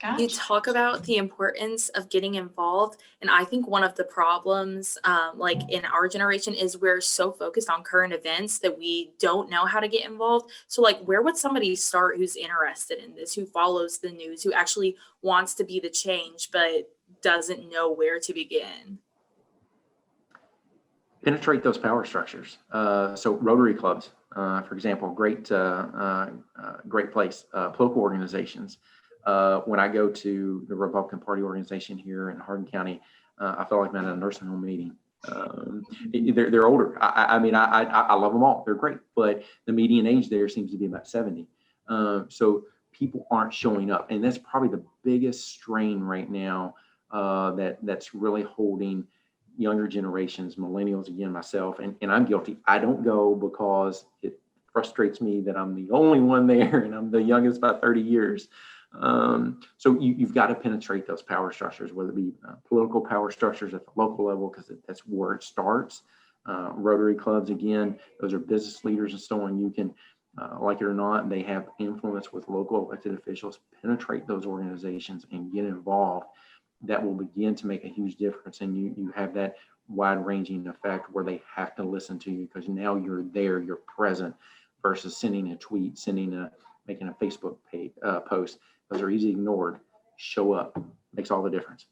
You Gotcha. talk about the importance of getting involved, and I think one of the problems, like in our generation, is we're so focused on current events that we don't know how to get involved. So, like, where would somebody start who's interested in this, who follows the news, who actually wants to be the change, but doesn't know where to begin? Penetrate those power structures. So Rotary clubs, for example, great place. Political organizations. When I go to the Republican Party organization here in Hardin County, I feel like I'm at a nursing home meeting. They're older. I mean, I love them all. They're great, but the median age there seems to be about 70. So people aren't showing up, and that's probably the biggest strain right now that's really holding younger generations, millennials, again, myself, and I'm guilty. I don't go because it frustrates me that I'm the only one there and I'm the youngest by 30 years. So you've got to penetrate those power structures, whether it be political power structures at the local level, because that's where it starts. Rotary clubs, again, those are business leaders and so on. You can, like it or not, they have influence with local elected officials. Penetrate those organizations and get involved. That will begin to make a huge difference, and you have that wide-ranging effect where they have to listen to you because now you're there, you're present, versus sending a tweet, making a Facebook post. Those are easily ignored. Show up makes all the difference.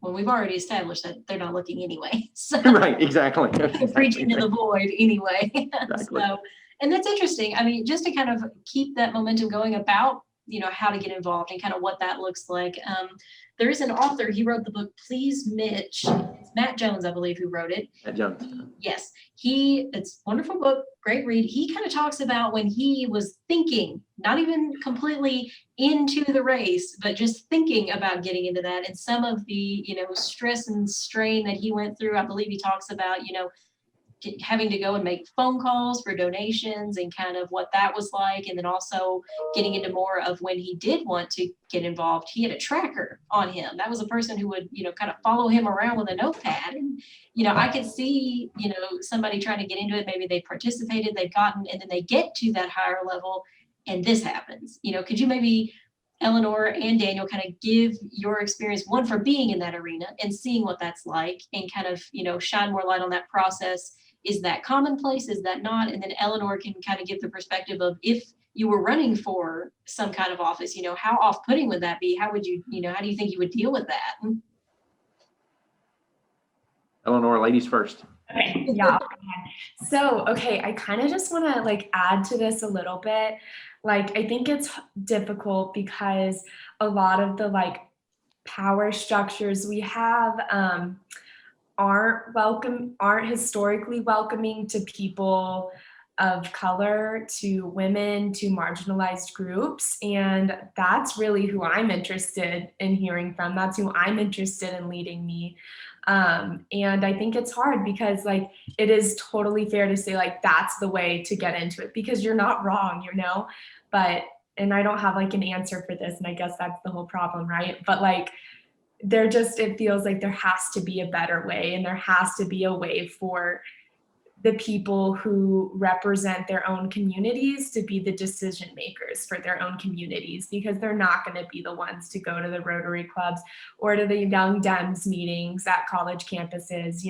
Well, we've already established that they're not looking anyway. So Right, exactly. preaching to the void anyway. Exactly. So, and that's interesting. I mean, just to kind of keep that momentum going about, how to get involved and kind of what that looks like. There is an author, he wrote the book, Please Mitch. It's Matt Jones, I believe, who wrote it. Matt Jones. Yes, it's a wonderful book, great read. He kind of talks about when he was thinking, not even completely into the race, but just thinking about getting into that and some of the, stress and strain that he went through. I believe he talks about, having to go and make phone calls for donations and kind of what that was like. And then also getting into more of when he did want to get involved, he had a tracker on him. That was a person who would, kind of follow him around with a notepad. And, I could see, somebody trying to get into it. Maybe they participated, they've gotten, and then they get to that higher level and this happens. Could you maybe, Eleanor and Daniel, kind of give your experience, one for being in that arena and seeing what that's like and kind of, shine more light on that process. Is that commonplace? Is that not? And then Eleanor can kind of give the perspective of if you were running for some kind of office, how off-putting would that be? How would you, how do you think you would deal with that? Eleanor, ladies first. Okay, yeah. So, okay, I kind of just want to add to this a little bit. I think it's difficult because a lot of the power structures we have aren't historically welcoming to people of color, to women, to marginalized groups. And that's really who I'm interested in hearing from. That's who I'm interested in leading me. And I think it's hard because it is totally fair to say that's the way to get into it because you're not wrong, but, and I don't have an answer for this. And I guess that's the whole problem, right? But it feels like there has to be a better way, and there has to be a way for the people who represent their own communities to be the decision makers for their own communities, because they're not going to be the ones to go to the Rotary clubs or to the Young Dems meetings at college campuses,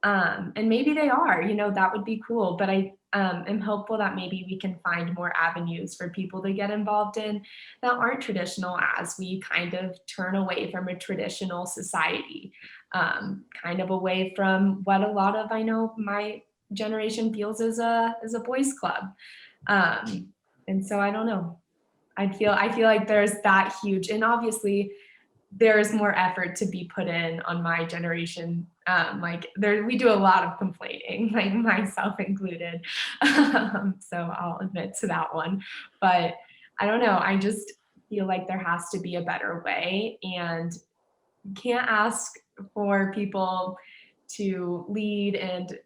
and maybe they are, that would be cool. But I am hopeful that maybe we can find more avenues for people to get involved in that aren't traditional as we kind of turn away from a traditional society, kind of away from what a lot of, I know my generation feels as a boys club. And so I don't know. I feel like there's that huge, and obviously there's more effort to be put in on my generation. We do a lot of complaining, myself included. So I'll admit to that one, but I don't know. I just feel like there has to be a better way, and you can't ask for people to lead and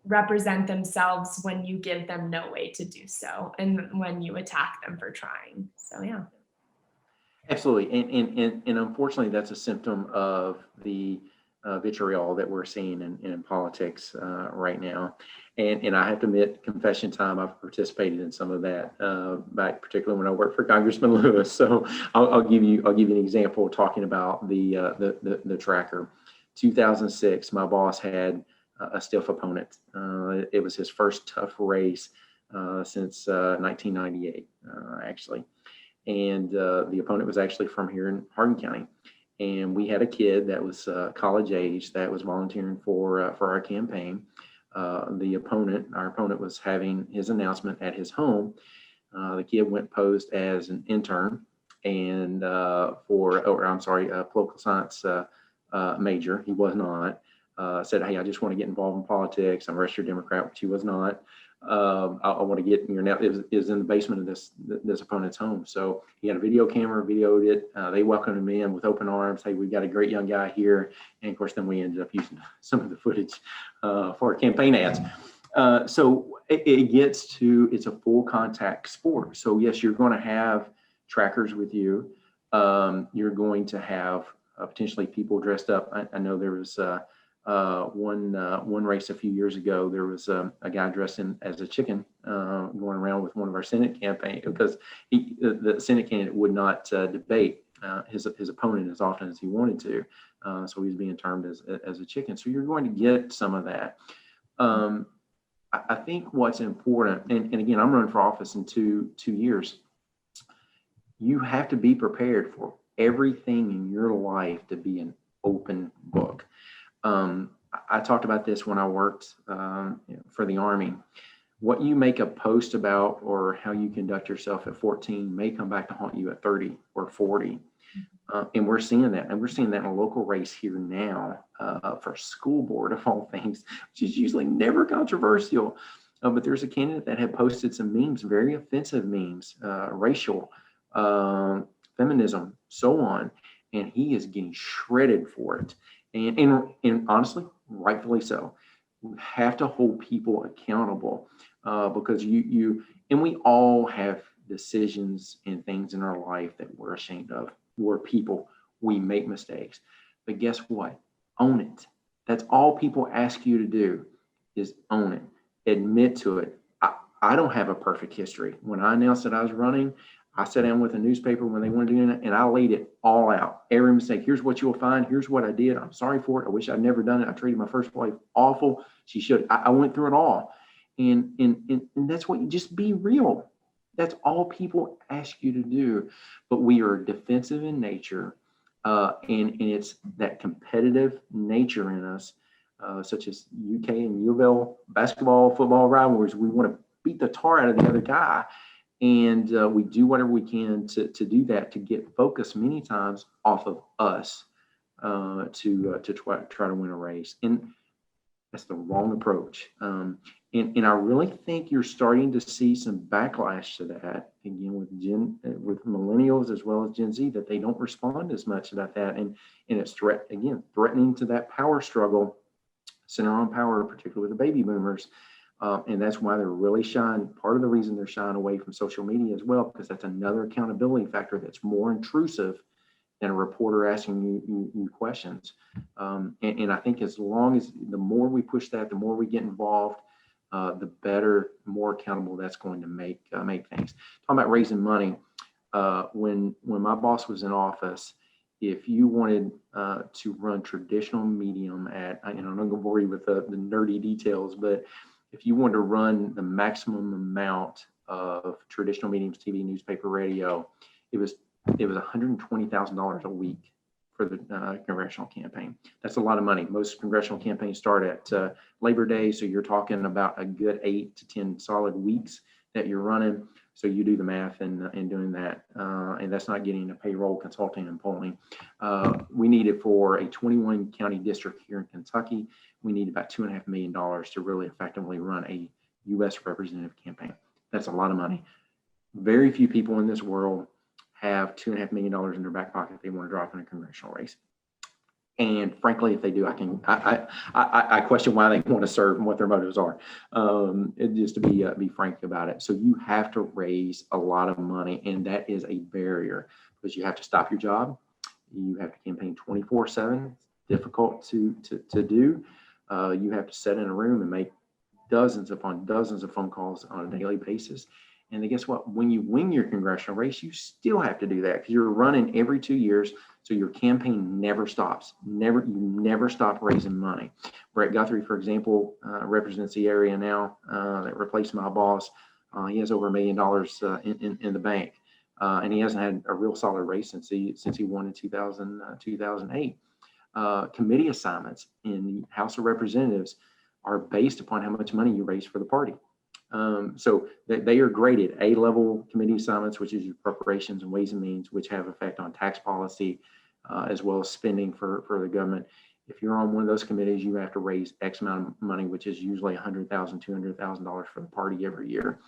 represent themselves when you give them no way to do so, and when you attack them for trying. So yeah. Absolutely, and unfortunately, that's a symptom of the vitriol that we're seeing in politics right now. And I have to admit, confession time, I've participated in some of that, back particularly when I worked for Congressman Lewis. So I'll give you an example talking about the tracker. 2006, my boss had a stiff opponent. It was his first tough race since 1998, actually. And the opponent was actually from here in Hardin County. And we had a kid that was college age that was volunteering for our campaign. Our opponent was having his announcement at his home. The kid went posed as an intern and political science major. He was not. Said, hey, I just want to get involved in politics. I'm a registered Democrat, which he was not. I want to get in here now. It was in the basement of this opponent's home. So he had a video camera, videoed it. They welcomed him in with open arms. Hey, we've got a great young guy here. And of course, then we ended up using some of the footage for our campaign ads. So it gets to, it's a full contact sport. So yes, you're going to have trackers with you. You're going to have potentially people dressed up. I know there was one race a few years ago. There was a guy dressed in as a chicken going around with one of our Senate campaign because the Senate candidate would not debate his opponent as often as he wanted to. So he's being termed as a chicken. So you're going to get some of that. I think what's important, and again, I'm running for office in two years. You have to be prepared for everything in your life to be an open book. I talked about this when I worked for the Army. What you make a post about or how you conduct yourself at 14 may come back to haunt you at 30 or 40. And we're seeing that. And we're seeing that in a local race here now for school board of all things, which is usually never controversial. But there's a candidate that had posted some memes, very offensive memes, racial, feminism, so on. And he is getting shredded for it. And honestly, rightfully so. We have to hold people accountable because and we all have decisions and things in our life that we're ashamed of. We're people, we make mistakes. But guess what? Own it. That's all people ask you to do is own it. Admit to it. I don't have a perfect history. When I announced that I was running, I sat down with a newspaper when they wanted to do it, and I laid it all out. Every mistake. Here's what you'll find. Here's what I did. I'm sorry for it. I wish I'd never done it. I treated my first wife awful. She should. I went through it all. And that's what you just be real. That's all people ask you to do. But we are defensive in nature, and it's that competitive nature in us, such as UK and U of L basketball, football rivalries. We want to beat the tar out of the other guy. And we do whatever we can to do that, to get focus many times off of us to try to win a race. And that's the wrong approach. And I really think you're starting to see some backlash to that, again, with millennials as well as Gen Z, that they don't respond as much about that. And it's threatening to that power struggle, center on power, particularly with the baby boomers. And that's why they're really shying. Part of the reason they're shying away from social media as well, because that's another accountability factor that's more intrusive than a reporter asking you questions. And I think as long as the more we push that, the more we get involved, the better, more accountable that's going to make things. Talking about raising money, when my boss was in office, if you wanted to run traditional medium at, I'm not going to bore you with the nerdy details, but if you wanted to run the maximum amount of traditional mediums, TV, newspaper, radio, it was $120,000 a week for the congressional campaign. That's a lot of money. Most congressional campaigns start at Labor Day, so you're talking about a good 8 to 10 solid weeks that you're running. So you do the math in doing that, and that's not getting a payroll, consulting, and polling. We needed for a 21 county district here in Kentucky, we need about $2.5 million to really effectively run a U.S. representative campaign. That's a lot of money. Very few people in this world have $2.5 million in their back pocket if they want to drop in a congressional race. And frankly, if they do, I question why they want to serve and what their motives are. Just to be frank about it. So you have to raise a lot of money, and that is a barrier because you have to stop your job. You have to campaign 24/7, difficult to do. You have to sit in a room and make dozens upon dozens of phone calls on a daily basis. And then guess what? When you win your congressional race, you still have to do that because you're running every 2 years. So your campaign never stops. You never stop raising money. Brett Guthrie, for example, represents the area now that replaced my boss. He has over $1 million in the bank. And he hasn't had a real solid race since he won in 2008. Committee assignments in the House of Representatives are based upon how much money you raise for the party. So they are graded A-level committee assignments, which is your appropriations and ways and means, which have effect on tax policy, as well as spending for the government. If you're on one of those committees, you have to raise X amount of money, which is usually $100,000, $200,000 for the party every year.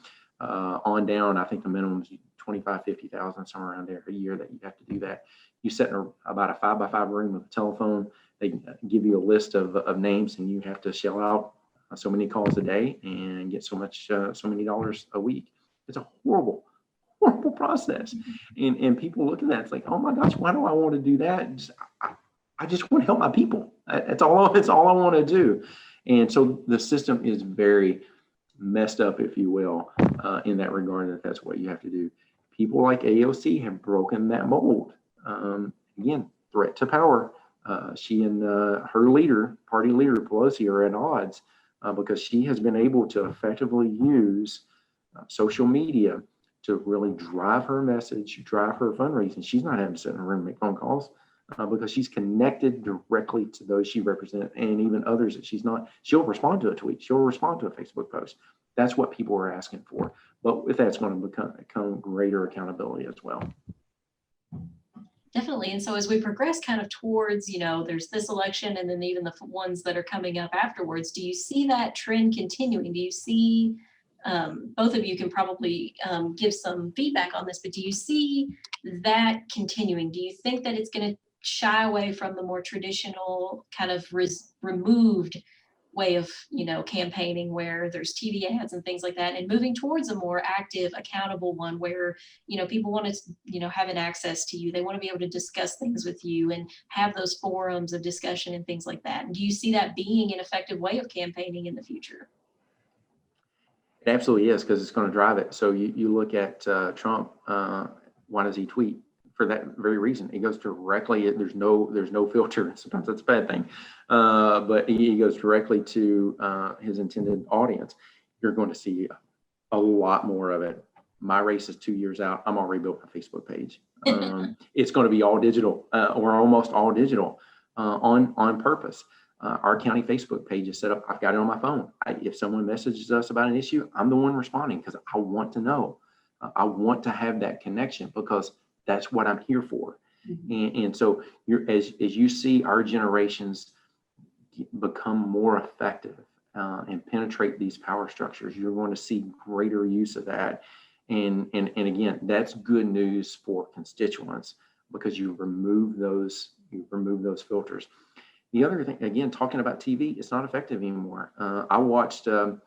On down, I think the minimum is 25, 50,000, somewhere around there a year that you have to do that. You sit in about a 5x5 room with a telephone. They give you a list of names, and you have to shell out so many calls a day and get so many dollars a week. It's a horrible process. And people look at that, it's like, oh my gosh, why do I want to do that? I just want to help my people. That's all I want to do. And so the system is very messed up, if you will, in that regard, that's what you have to do. People like AOC have broken that mold. Again, threat to power. She and her leader, party leader, Pelosi, are at odds because she has been able to effectively use social media to really drive her message, drive her fundraising. She's not having to sit in a room and make phone calls because she's connected directly to those she represents and even others that she's not. She'll respond to a tweet. She'll respond to a Facebook post. That's what people are asking for. But with that, it's going to become greater accountability as well. Definitely. And so as we progress kind of towards, there's this election and then even the ones that are coming up afterwards, do you see that trend continuing? Do you see, both of you can probably give some feedback on this, but do you see that continuing? Do you think that it's going to shy away from the more traditional kind of removed way of, campaigning where there's TV ads and things like that, and moving towards a more active, accountable one where, people want to, have an access to you. They want to be able to discuss things with you and have those forums of discussion and things like that. And do you see that being an effective way of campaigning in the future? It absolutely is, because it's going to drive it. So you look at Trump, why does he tweet? For that very reason. He goes directly, there's no filter. Sometimes that's a bad thing. But he goes directly to his intended audience. You're going to see a lot more of it. My race is 2 years out. I'm already built my Facebook page. It's going to be all digital or almost all digital on purpose. Our county Facebook page is set up. I've got it on my phone. If someone messages us about an issue, I'm the one responding because I want to know. I want to have that connection because that's what I'm here for. Mm-hmm. And so as you see our generations become more effective and penetrate these power structures, you're going to see greater use of that. And again, that's good news for constituents because you remove those filters. The other thing, again, talking about TV, it's not effective anymore. I watched an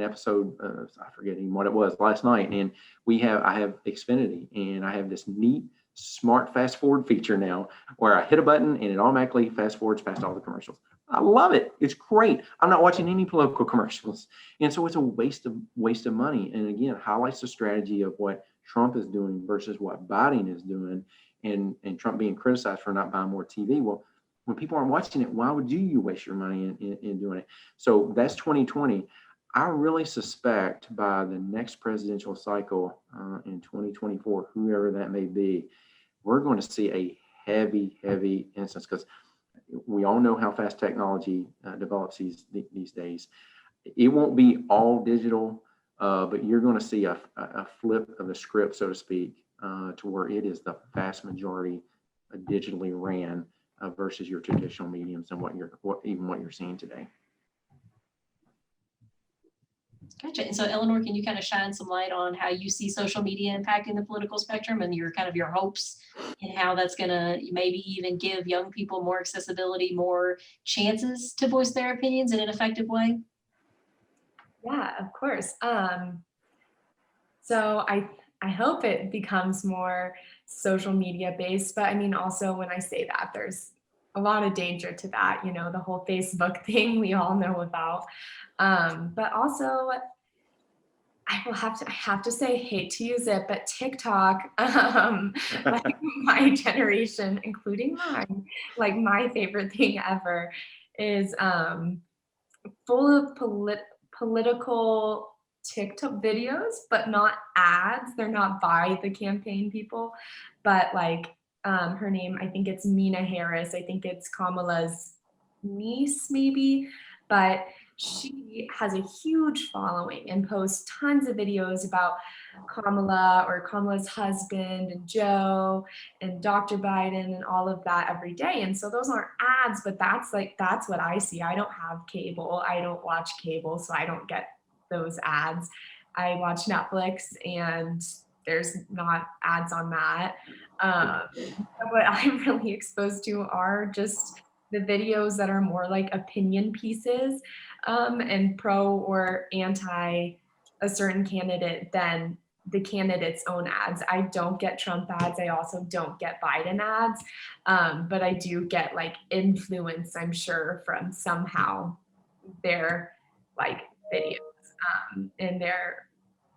episode, I forget even what it was, last night, and I have Xfinity, and I have this neat smart fast forward feature now where I hit a button and it automatically fast forwards past all the commercials. I love it. It's great. I'm not watching any political commercials, and so it's a waste of money. And again, highlights the strategy of what Trump is doing versus what Biden is doing, and Trump being criticized for not buying more TV. Well, when people aren't watching it, why would you waste your money in doing it? So that's 2020. I really suspect by the next presidential cycle in 2024, whoever that may be, we're going to see a heavy instance, because we all know how fast technology develops these days. It won't be all digital, but you're going to see a flip of the script, so to speak, to where it is the vast majority digitally ran versus your traditional mediums and what you're seeing today. Gotcha. And so, Eleanor, can you kind of shine some light on how you see social media impacting the political spectrum and your hopes and how that's going to maybe even give young people more accessibility, more chances to voice their opinions in an effective way? Yeah, of course. So I hope it becomes more social media based. But I mean, also when I say that, there's a lot of danger to that, the whole Facebook thing we all know about. But also I have to say, hate to use it, but TikTok, like my generation, including mine, like my favorite thing ever is full of political TikTok videos, but not ads. They're not by the campaign people, but like her name, I think it's Mina Harris. I think it's Kamala's niece, maybe, but she has a huge following and posts tons of videos about Kamala or Kamala's husband and Joe and Dr. Biden and all of that every day. And so those aren't ads, but that's what I see. I don't have cable. I don't watch cable, so I don't get those ads. I watch Netflix and there's not ads on that. What I'm really exposed to are just the videos that are more like opinion pieces and pro or anti a certain candidate than the candidate's own ads. I don't get Trump ads. I also don't get Biden ads. But I do get like influence, I'm sure, from somehow their like videos and their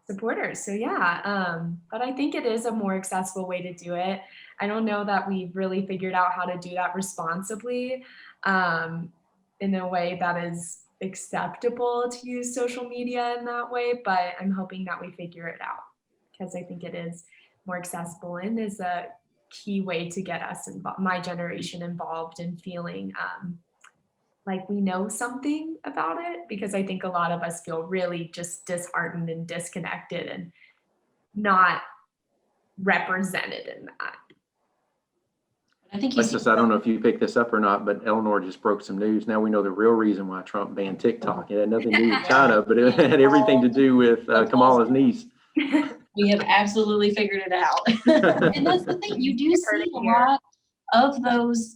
supporters. So yeah, but I think it is a more accessible way to do it. I don't know that we've really figured out how to do that responsibly in a way that is acceptable to use social media in that way, but I'm hoping that we figure it out because I think it is more accessible and is a key way to get us, my generation, involved in feeling like we know something about it, because I think a lot of us feel really just disheartened and disconnected and not represented in that. I think you see Alexis, I don't know if you picked this up or not, but Eleanor just broke some news. Now we know the real reason why Trump banned TikTok. It had nothing to do with China, but it had everything to do with Kamala's niece. we have absolutely figured it out. And that's the thing, you do see a lot of those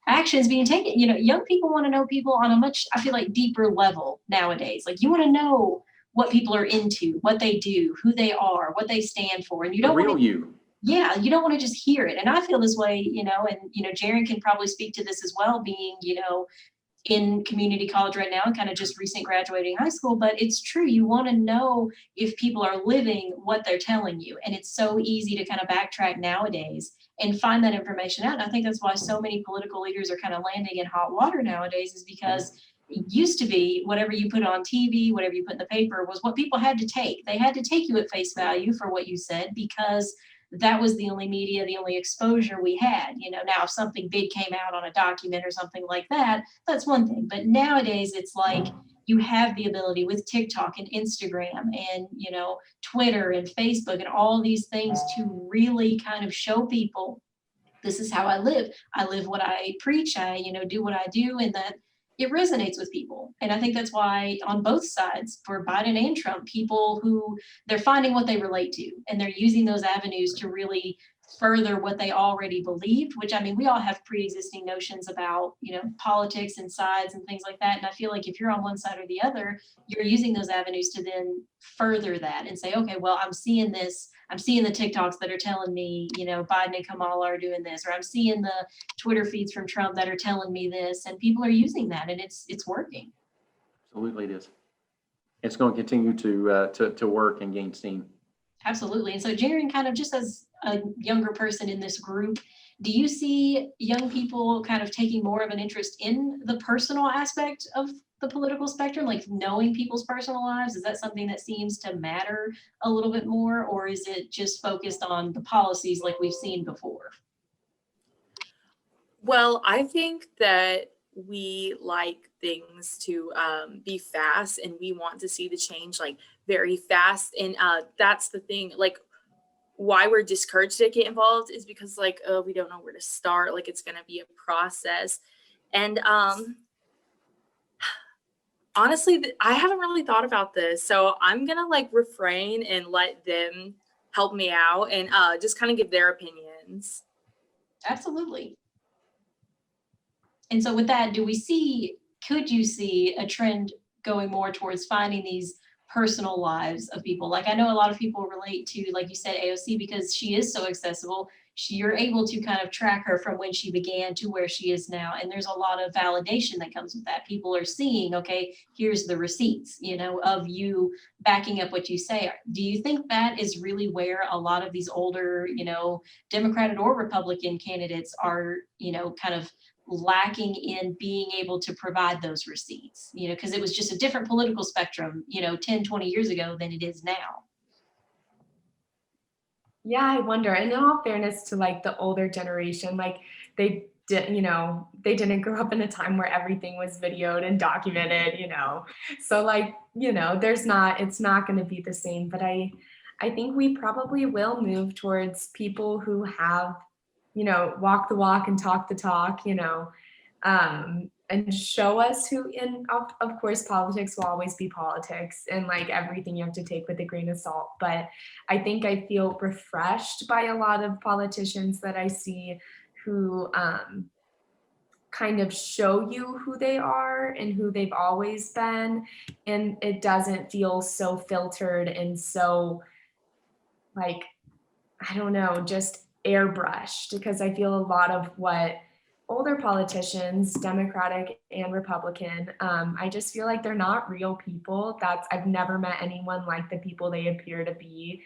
actions being taken. Young people want to know people on a much, I feel like, deeper level nowadays. Like, you want to know what people are into, what they do, who they are, what they stand for. And you don't want to, you don't want to just hear it. And I feel this way, and Jaren can probably speak to this as well, being, in community college right now and kind of just recent graduating high school. But it's true, you want to know if people are living what they're telling you. And it's so easy to kind of backtrack nowadays and find that information out. And I think that's why so many political leaders are kind of landing in hot water nowadays, is because it used to be whatever you put on TV, whatever you put in the paper was what people had to take. They had to take you at face value for what you said, because that was the only media, the only exposure we had. Now if something big came out on a document or something like that, that's one thing. But nowadays it's like you have the ability with TikTok and Instagram and, Twitter and Facebook and all these things to really kind of show people, this is how I live. I live what I preach. I, do what I do, and that it resonates with people. And I think that's why on both sides, for Biden and Trump, people who they're finding what they relate to, and they're using those avenues to really further what they already believed, which, I mean, we all have pre-existing notions about, politics and sides and things like that. And I feel like if you're on one side or the other, you're using those avenues to then further that and say, okay, well, I'm seeing this. I'm seeing the TikToks that are telling me, Biden and Kamala are doing this, or I'm seeing the Twitter feeds from Trump that are telling me this, and people are using that, and it's working. Absolutely, it is. It's going to continue to work and gain steam. Absolutely. And so, Jaren, kind of just as a younger person in this group, do you see young people kind of taking more of an interest in the personal aspect of the political spectrum, like knowing people's personal lives? Is that something that seems to matter a little bit more, or is it just focused on the policies like we've seen before? Well, I think that we like things to be fast, and we want to see the change like very fast. And that's the thing, like why we're discouraged to get involved is because like, oh, we don't know where to start. Like it's going to be a process. And honestly, I haven't really thought about this. So I'm going to like refrain and let them help me out and just kind of give their opinions. Absolutely. And so with that, could you see a trend going more towards finding these personal lives of people. Like I know a lot of people relate to, like you said, AOC, because she is so accessible. You're able to kind of track her from when she began to where she is now. And there's a lot of validation that comes with that. People are seeing, okay, here's the receipts, of you backing up what you say. Do you think that is really where a lot of these older, Democratic or Republican candidates are, kind of lacking in being able to provide those receipts, because it was just a different political spectrum, 10, 20 years ago than it is now. Yeah, I wonder. And in all fairness to like the older generation, like they did, they didn't grow up in a time where everything was videoed and documented, So like, it's not going to be the same. But I think we probably will move towards people who have, walk the walk and talk the talk, and show us who, and of course, politics will always be politics, and like everything you have to take with a grain of salt. But I think I feel refreshed by a lot of politicians that I see who kind of show you who they are and who they've always been. And it doesn't feel so filtered and so like, I don't know, just airbrushed, because I feel a lot of what older politicians, Democratic and Republican, I just feel like they're not real people. I've never met anyone like the people they appear to be.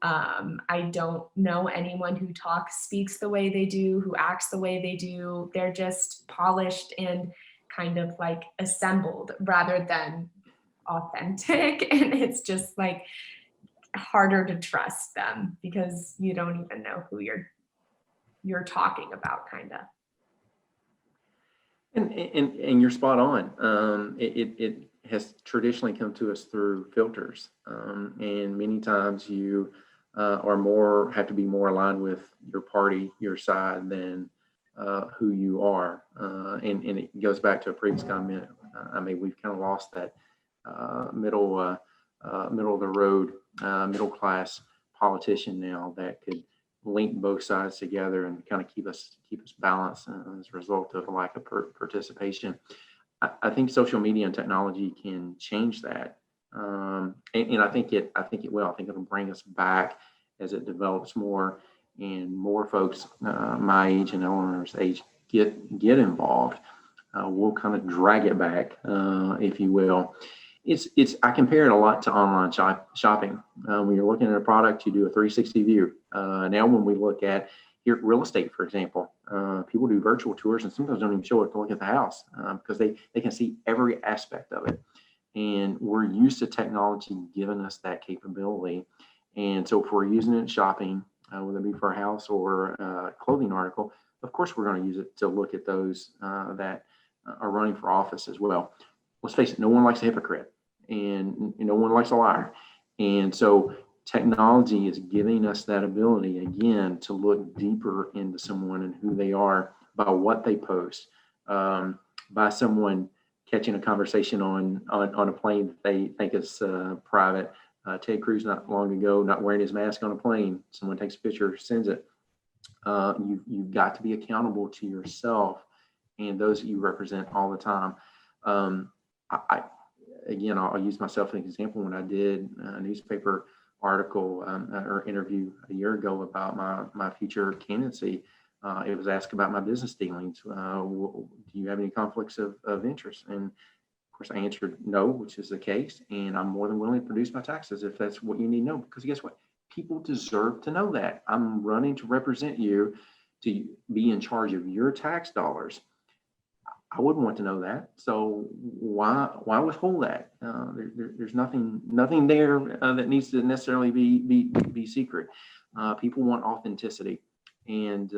I don't know anyone who speaks the way they do, who acts the way they do. They're just polished and kind of like assembled rather than authentic. And it's just like harder to trust them because you don't even know who you're talking about, kind of. And you're spot on. It has traditionally come to us through filters, and many times you have to be more aligned with your party, your side, than who you are. And it goes back to a previous comment. I mean, we've kind of lost that middle of the road, middle class politician now that could link both sides together and kind of keep us balanced as a result of a lack of participation. I think social media and technology can change that, and I think it will. I think it'll bring us back as it develops more and more folks my age and Eleanor's age get involved. We'll kind of drag it back, if you will. I compare it a lot to online shopping. When you're looking at a product, you do a 360 view. Now, when we look at real estate, for example, people do virtual tours and sometimes don't even show up to look at the house because they can see every aspect of it. And we're used to technology giving us that capability. And so if we're using it in shopping, whether it be for a house or a clothing article, of course, we're going to use it to look at those that are running for office as well. Let's face it, no one likes a hypocrite and no one likes a liar. And so technology is giving us that ability, again, to look deeper into someone and who they are by what they post, by someone catching a conversation on a plane that they think is private. Ted Cruz not long ago, not wearing his mask on a plane. Someone takes a picture, sends it. You've got to be accountable to yourself and those that you represent all the time. I'll use myself as an example. When I did a newspaper article or interview a year ago about my future candidacy, it was asked about my business dealings. Do you have any conflicts of interest? And of course, I answered no, which is the case. And I'm more than willing to produce my taxes if that's what you need to know. Because guess what? People deserve to know that. I'm running to represent you, to be in charge of your tax dollars. I wouldn't want to know that. So why withhold that? There's nothing there that needs to necessarily be secret. People want authenticity, and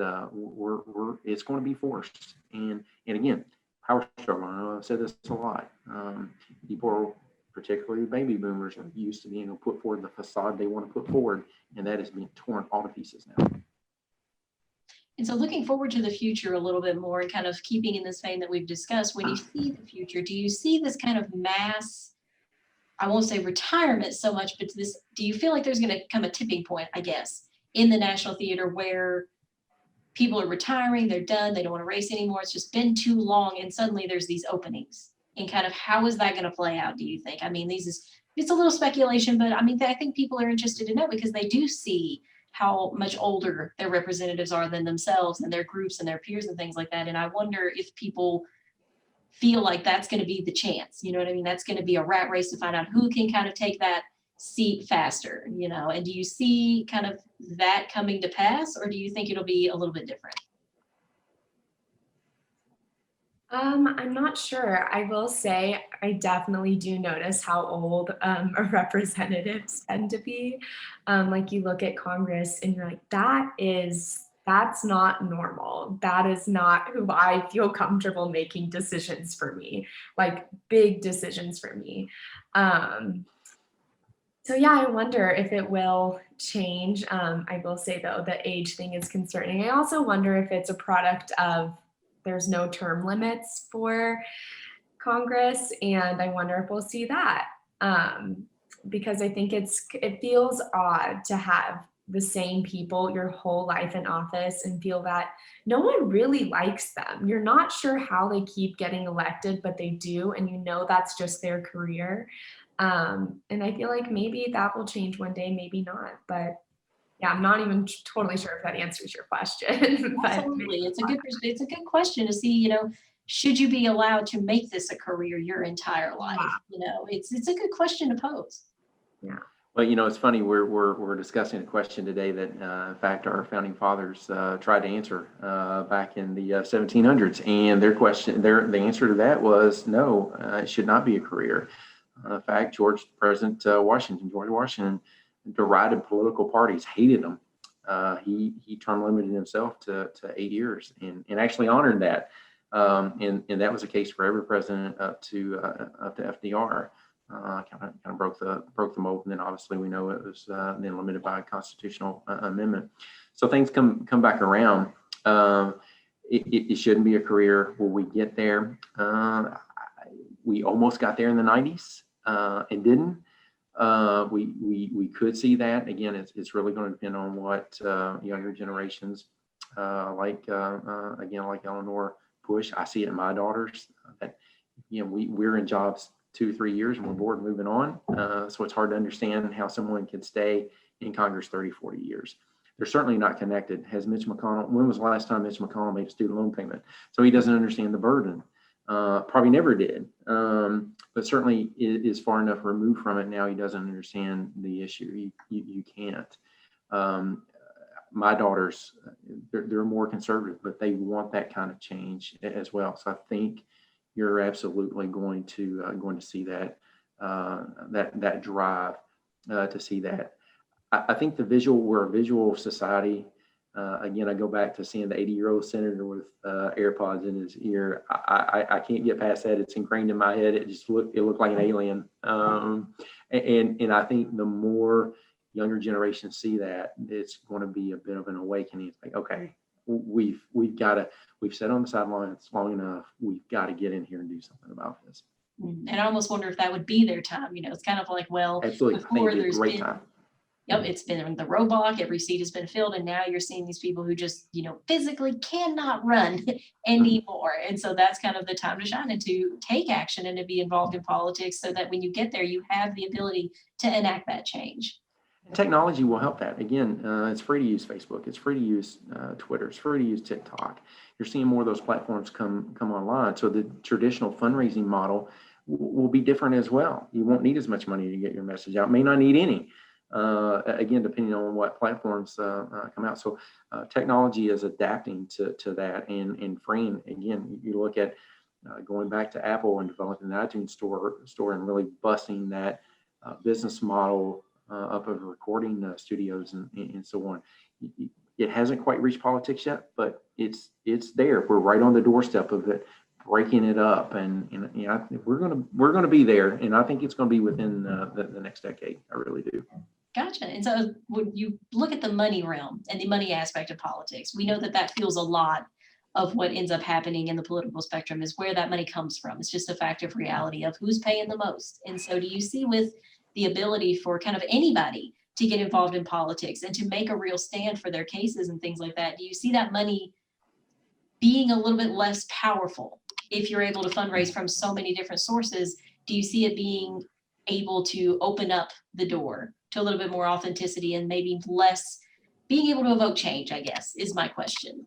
it's going to be forced. And again, power struggle. I know I've said this a lot. People, particularly baby boomers, are used to being able to put forward the facade they want to put forward, and that is being torn all to pieces now. And so looking forward to the future a little bit more and kind of keeping in this vein that we've discussed, when you see the future, do you see this kind of mass, I won't say retirement so much, but do you feel like there's going to come a tipping point, I guess, in the National Theater where people are retiring, they're done, they don't want to race anymore, it's just been too long, and suddenly there's these openings? And kind of how is that going to play out, do you think? I mean, these it's a little speculation, but I mean, I think people are interested to know because they do see how much older their representatives are than themselves and their groups and their peers and things like that. And I wonder if people feel like that's going to be the chance, you know what I mean? That's going to be a rat race to find out who can kind of take that seat faster, you know? And do you see kind of that coming to pass, or do you think it'll be a little bit different? I'm not sure. I will say I definitely do notice how old our representatives tend to be. Like you look at Congress and you're like, that's not normal. That is not who I feel comfortable making decisions for me, like big decisions for me. So yeah, I wonder if it will change. I will say though, the age thing is concerning. I also wonder if it's a product of there's no term limits for Congress, and I wonder if we'll see that. Because I think it feels odd to have the same people your whole life in office and feel that no one really likes them. You're not sure how they keep getting elected, but they do, and you know that's just their career. And I feel like maybe that will change one day, maybe not. But yeah, I'm not even totally sure if that answers your question. But Absolutely. It's a good question to see, you know, should you be allowed to make this a career your entire life? Yeah. You know, it's a good question to pose. Well, it's funny, we're discussing a question today that, in fact, our founding fathers tried to answer back in the 1700s, and the answer to that was no, it should not be a career. In fact, George Washington derided political parties, hated them. He term limited himself to 8 years and actually honored that. And that was the case for every president up to FDR. Kind of broke the mold, and then obviously we know it was then limited by a constitutional amendment. So things come back around. It shouldn't be a career. Will we get there? We almost got there in the 90s and didn't. We could see that. Again, it's really going to depend on what younger generations like Eleanor push. I see it in my daughters that we're in jobs 2-3 years and we're bored moving on. So it's hard to understand how someone can stay in Congress 30-40 years. They're certainly not connected. When was the last time Mitch McConnell made a student loan payment? So he doesn't understand the burden. Probably never did, but certainly is far enough removed from it now. He doesn't understand the issue. You can't. My daughters, they're more conservative, but they want that kind of change as well. So I think you're absolutely going to see that that drive to see that. I think we're a visual society. Again, I go back to seeing the 80-year-old senator with AirPods in his ear. I can't get past that. It's ingrained in my head. It looked like an alien. And I think the more younger generations see that, it's going to be a bit of an awakening. It's like, okay, we've sat on the sidelines long enough. We've got to get in here and do something about this. And I almost wonder if that would be their time. You know, it's kind of like, well, absolutely, before there's a great been, time. Yep, it's been the roadblock, every seat has been filled, and now you're seeing these people who just, physically cannot run anymore. And so that's kind of the time to shine and to take action and to be involved in politics so that when you get there, you have the ability to enact that change. Technology will help that. Again, it's free to use Facebook. It's free to use Twitter. It's free to use TikTok. You're seeing more of those platforms come online. So the traditional fundraising model will be different as well. You won't need as much money to get your message out. May not need any. Again, depending on what platforms come out. So technology is adapting to that and freeing. Again, you look at going back to Apple and developing the iTunes store and really busting that business model up of recording studios and so on. It hasn't quite reached politics yet, but it's there. We're right on the doorstep of it, breaking it up, and we're gonna be there, and I think it's gonna be within the next decade. I really do. Gotcha. And so when you look at the money realm and the money aspect of politics, we know that fuels a lot of what ends up happening in the political spectrum is where that money comes from. It's just a fact of reality of who's paying the most. And so do you see with the ability for kind of anybody to get involved in politics and to make a real stand for their cases and things like that, do you see that money being a little bit less powerful if you're able to fundraise from so many different sources? Do you see it being able to open up the door to a little bit more authenticity and maybe less being able to evoke change, I guess, is my question.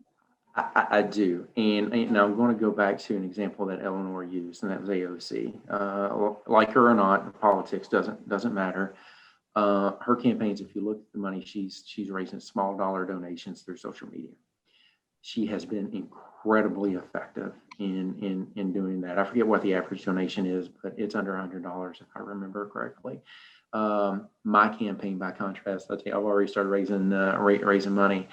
I do. And I'm going to go back to an example that Eleanor used, and that was AOC. Like her or not, politics doesn't matter. Her campaigns, if you look at the money she's raising small dollar donations through social media. She has been incredibly effective in doing that. I forget what the average donation is, but it's under $100 if I remember correctly. My campaign, by contrast, I've already started raising money,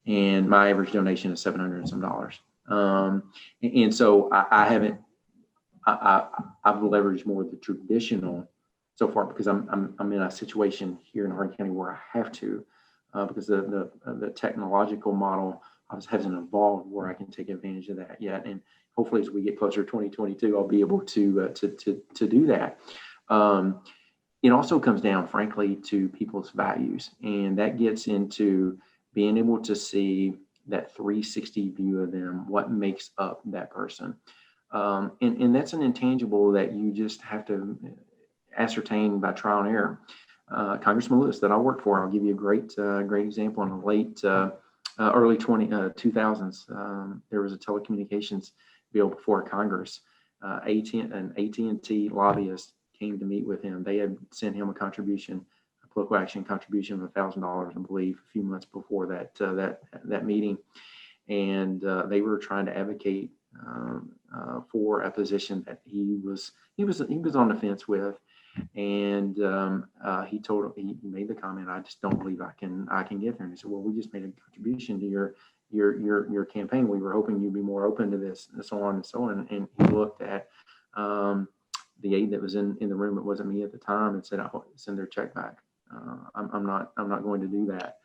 and my average donation is $700 and some dollars. And so I've leveraged more of the traditional so far because I'm in a situation here in Hardin County where I have to, because the technological model hasn't evolved where I can take advantage of that yet. And hopefully, as we get closer to 2022, I'll be able to do that. It also comes down, frankly, to people's values, and that gets into being able to see that 360 view of them, what makes up that person. And that's an intangible that you just have to ascertain by trial and error. Congressman Lewis that I worked for, I'll give you a great example. In the late early 2000s, there was a telecommunications bill before Congress. An AT&T lobbyist came to meet with him. They had sent him a political action contribution of $1,000, I believe, a few months before that meeting, and they were trying to advocate for a position that he was on the fence with, and he made the comment, "I just don't believe I can get there." And he said, "Well, we just made a contribution to your campaign. We were hoping you'd be more open to this," and so on and so on. And he looked at the aide that was in the room. It wasn't me at the time, and said, "I'll send their check back. I'm not going to do that."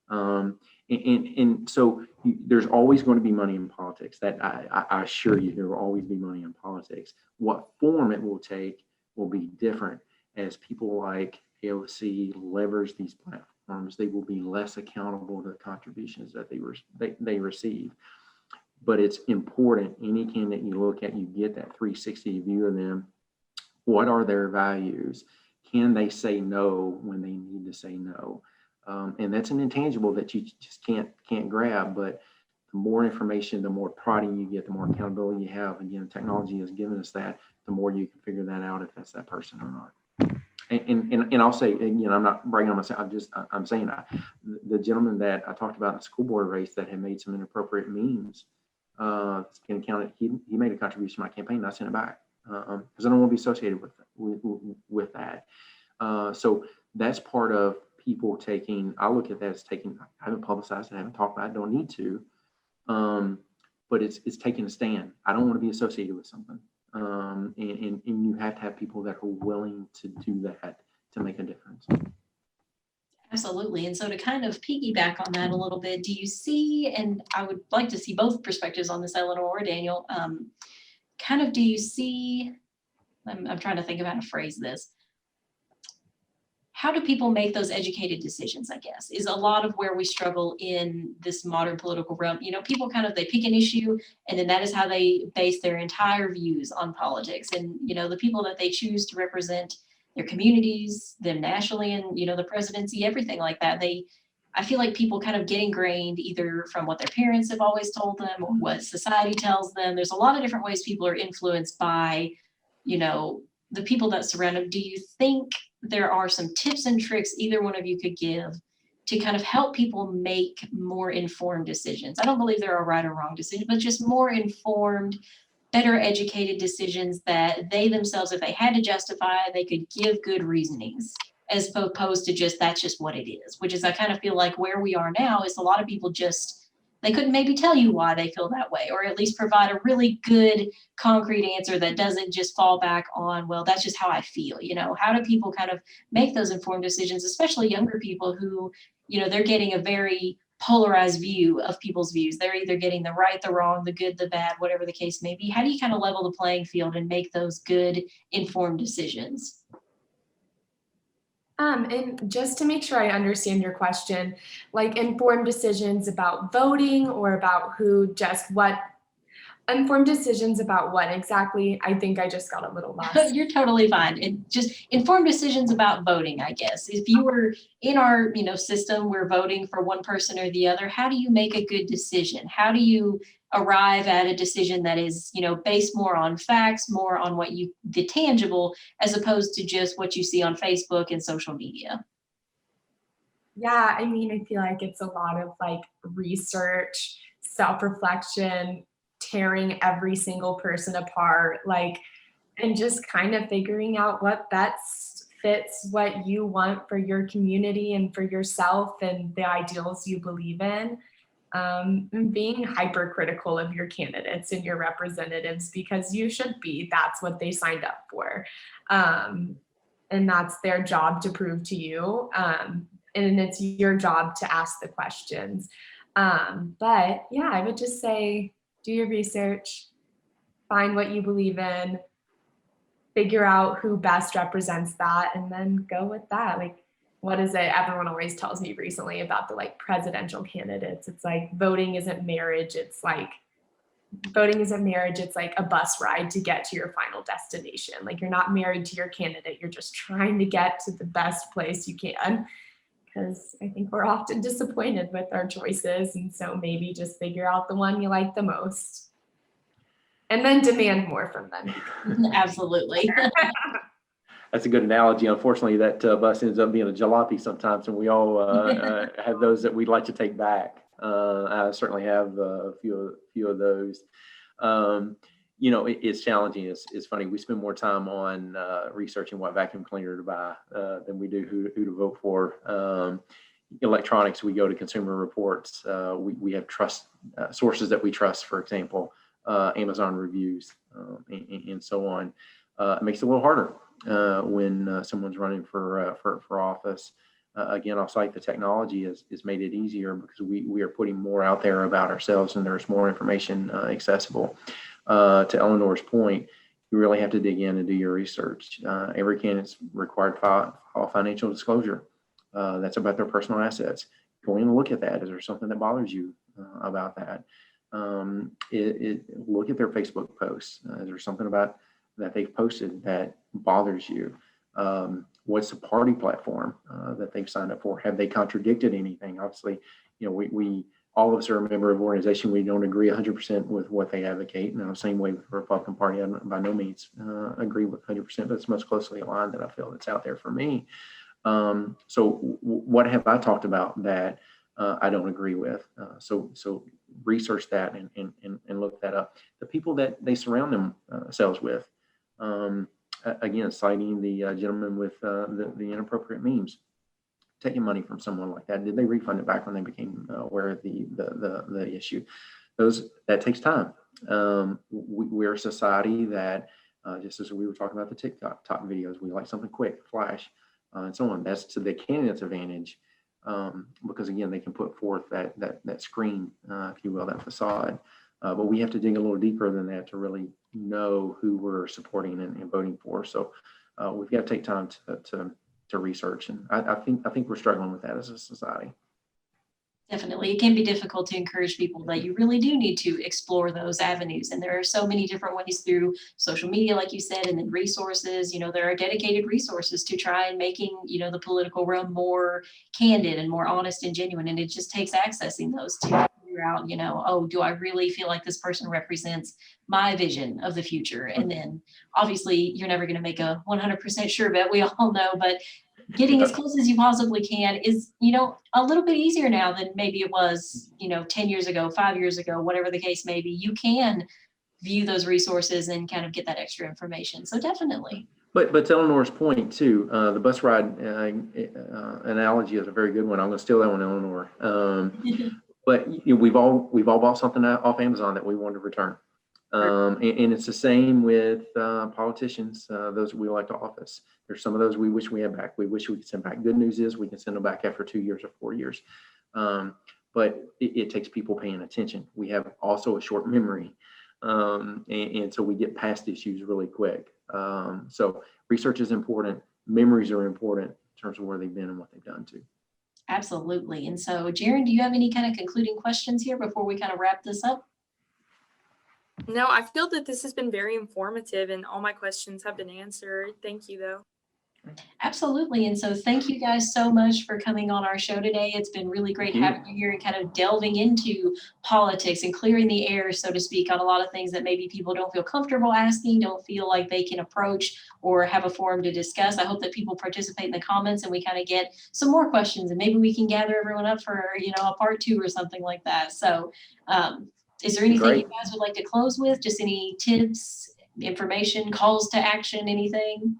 And so there's always going to be money in politics. That I assure you, there will always be money in politics. What form it will take will be different as people like AOC leverage these platforms. They will be less accountable to the contributions that they receive. But it's important, any candidate you look at, you get that 360 view of them. What are their values? Can they say no when they need to say no? And that's an intangible that you just can't grab. But the more information, the more prodding you get, the more accountability you have. Again, technology has given us that. The more you can figure that out if that's that person or not. And I'll say, again, I'm not bragging on myself. I'm saying the gentleman that I talked about in the school board race that had made some inappropriate memes, he made a contribution to my campaign, and I sent it back because I don't want to be associated with that. So that's part of people taking. I look at that as taking. I haven't publicized it, I haven't talked about it, don't need to. But it's taking a stand. I don't want to be associated with something. And you have to have people that are willing to do that to make a difference. Absolutely. And so to kind of piggyback on that a little bit, do you see, and I would like to see both perspectives on this, Eleanor or Daniel, do you see, I'm trying to think of how to phrase this. How do people make those educated decisions, I guess, is a lot of where we struggle in this modern political realm. People they pick an issue, and then that is how they base their entire views on politics. And, the people that they choose to represent their communities, them nationally, and, the presidency, everything like that. I feel like people kind of get ingrained either from what their parents have always told them or what society tells them. There's a lot of different ways people are influenced by, the people that surround them. Do you think there are some tips and tricks either one of you could give to kind of help people make more informed decisions? I don't believe there are right or wrong decisions, but just more informed, better educated decisions that they themselves, if they had to justify, they could give good reasonings, as opposed to that's just what it is, which is, I kind of feel like where we are now is a lot of people they couldn't maybe tell you why they feel that way, or at least provide a really good concrete answer that doesn't just fall back on, well, that's just how I feel. How do people kind of make those informed decisions, especially younger people who, they're getting a very polarized view of people's views. They're either getting the right, the wrong, the good, the bad, whatever the case may be. How do you kind of level the playing field and make those good informed decisions? And just to make sure I understand your question, like informed decisions about voting or about Informed decisions about what exactly? I think I just got a little lost. You're totally fine. It just informed decisions about voting, I guess. If you were in our, system, we're voting for one person or the other. How do you make a good decision? How do you arrive at a decision that is, based more on facts, more on the tangible, as opposed to just what you see on Facebook and social media? Yeah, I mean, I feel like it's a lot of like research, self-reflection, tearing every single person apart, like, and just kind of figuring out what best fits what you want for your community and for yourself and the ideals you believe in. And being hypercritical of your candidates and your representatives because you should be. That's what they signed up for. And that's their job to prove to you. And it's your job to ask the questions. But yeah, I would just say do your research, find what you believe in, figure out who best represents that, and then go with that. Like, what is it? Everyone always tells me recently about the like presidential candidates. It's like voting isn't marriage. It's like a bus ride to get to your final destination. Like you're not married to your candidate. You're just trying to get to the best place you can. Because I think we're often disappointed with our choices. And so maybe just figure out the one you like the most. And then demand more from them. Absolutely. That's a good analogy. Unfortunately, that bus ends up being a jalopy sometimes, and we all have those that we'd like to take back. I certainly have a few of those. It's challenging. It's funny. We spend more time on researching what vacuum cleaner to buy than we do who to vote for. Electronics, we go to Consumer Reports. We have trust sources that we trust, for example, Amazon reviews, and so on. It makes it a little harder when someone's running for office. Again, I'll cite the technology has made it easier because we are putting more out there about ourselves and there's more information accessible. To Eleanor's point, you really have to dig in and do your research. Every candidate's required to file financial disclosure. That's about their personal assets. Go in and look at that. Is there something that bothers you about that? Look at their Facebook posts. Is there something about that they've posted that bothers you? What's the party platform that they've signed up for? Have they contradicted anything? Obviously, we all of us are a member of an organization. We don't agree 100% with what they advocate. And the same way with the Republican Party, I by no means agree with 100%, but it's most closely aligned that I feel that's out there for me. So what have I talked about that I don't agree with? So research that and look that up. The people that they surround themselves with. Again, citing the gentleman with the inappropriate memes, taking money from someone like that. Did they refund it back when they became aware of the issue? That takes time. We're a society that, just as we were talking about the TikTok videos, we like something quick, flash, and so on. That's to the candidate's advantage because again, they can put forth that screen, if you will, that facade. But we have to dig a little deeper than that to really know who we're supporting and voting for. So we've got to take time to research, and I think we're struggling with that as a society. Definitely. It can be difficult to encourage people that you really do need to explore those avenues. And there are so many different ways through social media, like you said, and then resources. There are dedicated resources to try and making, the political realm more candid and more honest and genuine. And it just takes accessing those to figure out, oh, do I really feel like this person represents my vision of the future? And then obviously you're never going to make a 100% sure bet. We all know, but getting as close as you possibly can is, a little bit easier now than maybe it was, 10 years ago, 5 years ago, whatever the case may be. You can view those resources and kind of get that extra information. So definitely. But to Eleanor's point too, the bus ride analogy is a very good one. I'm going to steal that one, Eleanor. But we've all bought something off Amazon that we want to return. And it's the same with politicians, those we elect to office. There's some of those we wish we had back. We wish we could send back. Good news is we can send them back after 2 years or 4 years. But it takes people paying attention. We have also a short memory. And so we get past issues really quick. So research is important. Memories are important in terms of where they've been and what they've done too. Absolutely. And so, Jaron, do you have any kind of concluding questions here before we kind of wrap this up? No, I feel that this has been very informative and all my questions have been answered. Thank you, though. Absolutely. And so thank you guys so much for coming on our show today. It's been really great Thank you. having you here and kind of delving into politics and clearing the air, so to speak, on a lot of things that maybe people don't feel comfortable asking, don't feel like they can approach or have a forum to discuss. I hope that people participate in the comments and we kind of get some more questions, and maybe we can gather everyone up for, a part 2 or something like that. So is there anything Great. you guys would like to close with? Just any tips, information, calls to action, anything?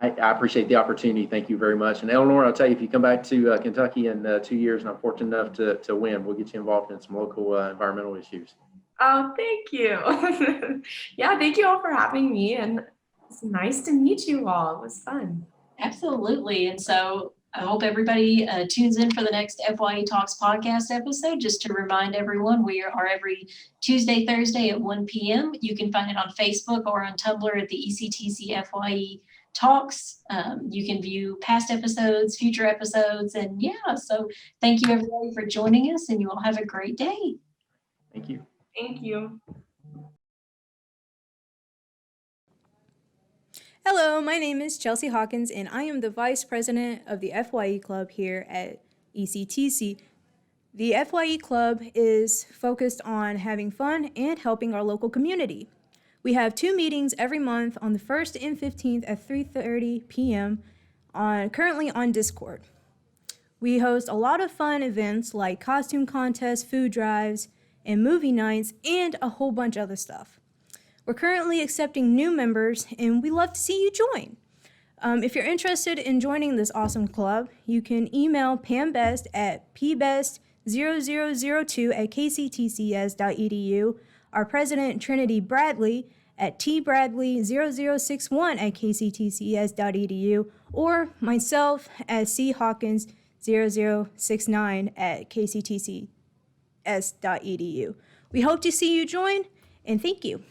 I appreciate the opportunity. Thank you very much. And Eleanor, I'll tell you, if you come back to Kentucky in 2 years and I'm fortunate enough to win, we'll get you involved in some local environmental issues. Oh, thank you. Yeah, thank you all for having me, and it's nice to meet you all. It was fun. Absolutely. And so I hope everybody tunes in for the next FYE Talks podcast episode. Just to remind everyone, we are every Tuesday, Thursday at 1 p.m. You can find it on Facebook or on Tumblr at the ECTC FYE Talks. You can view past episodes, future episodes, and yeah, so thank you everybody for joining us, and you all have a great day. Thank you. Thank you. Hello, my name is Chelsea Hawkins, and I am the Vice President of the FYE Club here at ECTC. The FYE Club is focused on having fun and helping our local community. We have 2 meetings every month on the 1st and 15th at 3:30 p.m. Currently on Discord. We host a lot of fun events like costume contests, food drives, and movie nights, and a whole bunch of other stuff. We're currently accepting new members, and we love to see you join. If you're interested in joining this awesome club, you can email Pam Best at pbest0002@kctcs.edu, our president Trinity Bradley at tbradley0061@kctcs.edu, or myself at chawkins0069@kctcs.edu. We hope to see you join, and thank you.